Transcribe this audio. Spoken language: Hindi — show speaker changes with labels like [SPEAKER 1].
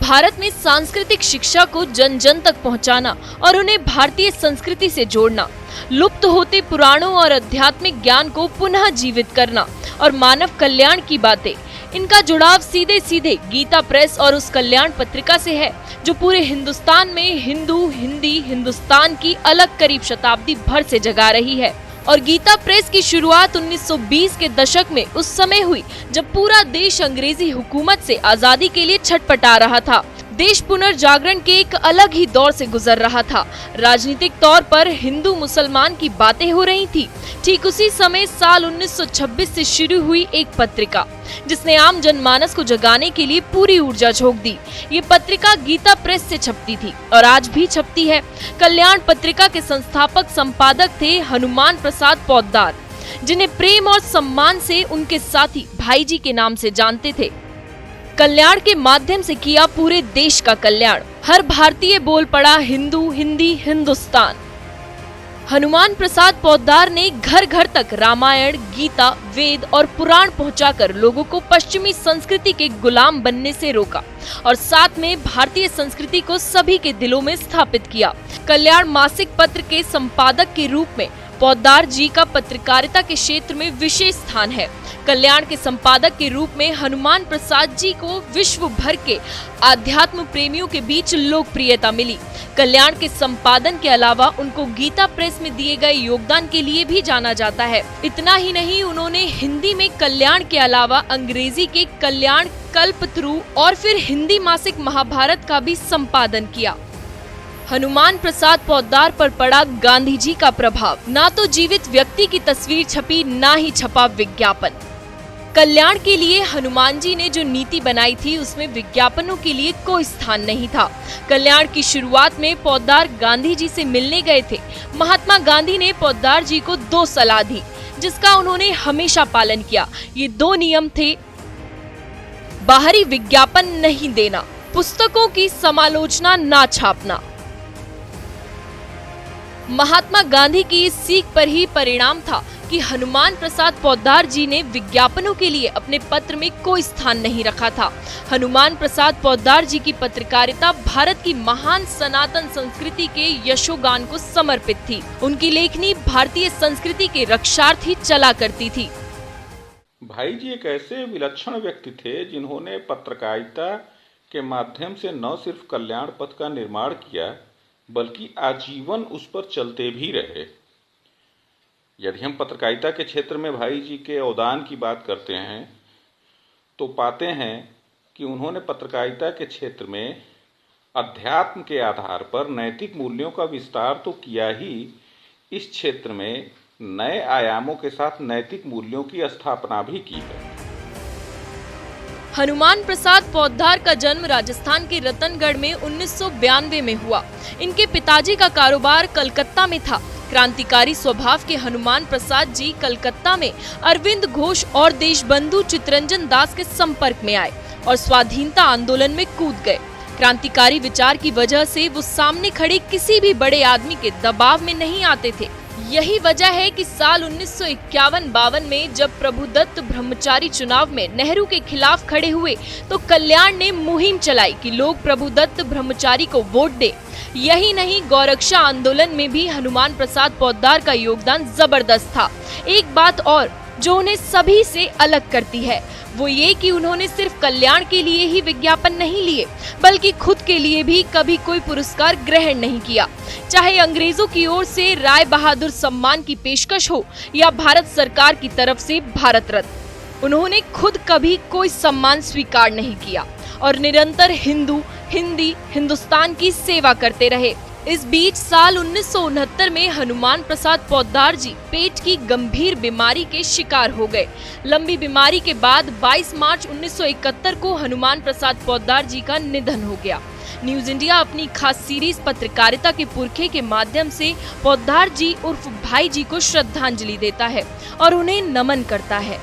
[SPEAKER 1] भारत में सांस्कृतिक शिक्षा को जन जन तक पहुंचाना और उन्हें भारतीय संस्कृति से जोड़ना, लुप्त होते पुराणों और आध्यात्मिक ज्ञान को पुनः जीवित करना और मानव कल्याण की बातें, इनका जुड़ाव सीधे सीधे गीता प्रेस और उस कल्याण पत्रिका से है जो पूरे हिंदुस्तान में हिंदी हिंदुस्तान की अलग करीब शताब्दी भर से जगा रही है। और गीता प्रेस की शुरुआत 1920 के दशक में उस समय हुई जब पूरा देश अंग्रेजी हुकूमत से आजादी के लिए छटपटा रहा था। देश पुनर्जागरण के एक अलग ही दौर से गुजर रहा था। राजनीतिक तौर पर हिंदू मुसलमान की बातें हो रही थी। ठीक उसी समय साल 1926 से शुरू हुई एक पत्रिका जिसने आम जनमानस को जगाने के लिए पूरी ऊर्जा झोंक दी। ये पत्रिका गीता प्रेस से छपती थी और आज भी छपती है। कल्याण पत्रिका के संस्थापक संपादक थे हनुमान प्रसाद पोद्दार, जिन्हें प्रेम और सम्मान से उनके साथी भाई जी के नाम से जानते थे। कल्याण के माध्यम से किया पूरे देश का कल्याण। हर भारतीय बोल पड़ा हिंदू हिंदी हिंदुस्तान। हनुमान प्रसाद पोद्दार ने घर घर तक रामायण, गीता, वेद और पुराण पहुंचाकर लोगों को पश्चिमी संस्कृति के गुलाम बनने से रोका और साथ में भारतीय संस्कृति को सभी के दिलों में स्थापित किया। कल्याण मासिक पत्र के संपादक के रूप में पोद्दार जी का पत्रकारिता के क्षेत्र में विशेष स्थान है। कल्याण के संपादक के रूप में हनुमान प्रसाद जी को विश्व भर के आध्यात्म प्रेमियों के बीच लोकप्रियता मिली। कल्याण के संपादन के अलावा उनको गीता प्रेस में दिए गए योगदान के लिए भी जाना जाता है। इतना ही नहीं, उन्होंने हिंदी में कल्याण के अलावा अंग्रेजी के कल्याण, कल्पतरु और फिर हिंदी मासिक महाभारत का भी संपादन किया। हनुमान प्रसाद पोद्दार पर पड़ा गांधी जी का प्रभाव। ना तो जीवित व्यक्ति की तस्वीर छपी, ना ही छपा विज्ञापन। कल्याण के लिए हनुमान जी ने जो नीति बनाई थी उसमें विज्ञापनों के लिए कोई स्थान नहीं था। कल्याण की शुरुआत में पोद्दार गांधी जी से मिलने गए थे। महात्मा गांधी ने पोद्दार जी को 2 सलाह दी जिसका उन्होंने हमेशा पालन किया। ये 2 नियम थे: बाहरी विज्ञापन नहीं देना, पुस्तकों की समालोचना ना छापना। महात्मा गांधी की इस सीख पर ही परिणाम था कि हनुमान प्रसाद पोद्दार जी ने विज्ञापनों के लिए अपने पत्र में कोई स्थान नहीं रखा था। हनुमान प्रसाद पोद्दार जी की पत्रकारिता भारत की महान सनातन संस्कृति के यशोगान को समर्पित थी। उनकी लेखनी भारतीय संस्कृति के रक्षार्थ ही चला करती थी।
[SPEAKER 2] भाई जी एक ऐसे विलक्षण व्यक्ति थे जिन्होंने पत्रकारिता के माध्यम से न सिर्फ कल्याण पथ का निर्माण किया बल्कि आजीवन उस पर चलते भी रहे। यदि हम पत्रकारिता के क्षेत्र में भाई जी के अवदान की बात करते हैं तो पाते हैं कि उन्होंने पत्रकारिता के क्षेत्र में अध्यात्म के आधार पर नैतिक मूल्यों का विस्तार तो किया ही, इस क्षेत्र में नए आयामों के साथ नैतिक मूल्यों की स्थापना भी की है।
[SPEAKER 1] हनुमान प्रसाद पोद्दार का जन्म राजस्थान के रतनगढ़ में 1992 में हुआ। इनके पिताजी का कारोबार कलकत्ता में था। क्रांतिकारी स्वभाव के हनुमान प्रसाद जी कलकत्ता में अरविंद घोष और देशबंधु चित्तरंजन दास के संपर्क में आए और स्वाधीनता आंदोलन में कूद गए। क्रांतिकारी विचार की वजह से वो सामने खड़े किसी भी बड़े आदमी के दबाव में नहीं आते थे। यही वजह है कि साल 1951-52 में जब प्रभुदत्त ब्रह्मचारी चुनाव में नेहरू के खिलाफ खड़े हुए तो कल्याण ने मुहिम चलाई कि लोग प्रभुदत्त ब्रह्मचारी को वोट दे। यही नहीं, गौरक्षा आंदोलन में भी हनुमान प्रसाद पोद्दार का योगदान जबरदस्त था। एक बात और जो उन्हें सभी से अलग करती है वो ये कि उन्होंने सिर्फ कल्याण के लिए ही विज्ञापन नहीं लिए बल्कि खुद के लिए भी कभी कोई पुरस्कार ग्रहण नहीं किया। चाहे अंग्रेजों की ओर से राय बहादुर सम्मान की पेशकश हो या भारत सरकार की तरफ से भारत रत्न, उन्होंने खुद कभी कोई सम्मान स्वीकार नहीं किया और निरंतर हिंदू हिंदी हिंदुस्तान की सेवा करते रहे। इस बीच साल 1969 में हनुमान प्रसाद पोद्दार जी पेट की गंभीर बीमारी के शिकार हो गए। लंबी बीमारी के बाद 22 मार्च 1971 को हनुमान प्रसाद पोद्दार जी का निधन हो गया। न्यूज इंडिया अपनी खास सीरीज पत्रकारिता के पुरखे के माध्यम से पोद्दार जी उर्फ भाई जी को श्रद्धांजलि देता है और उन्हें नमन करता है।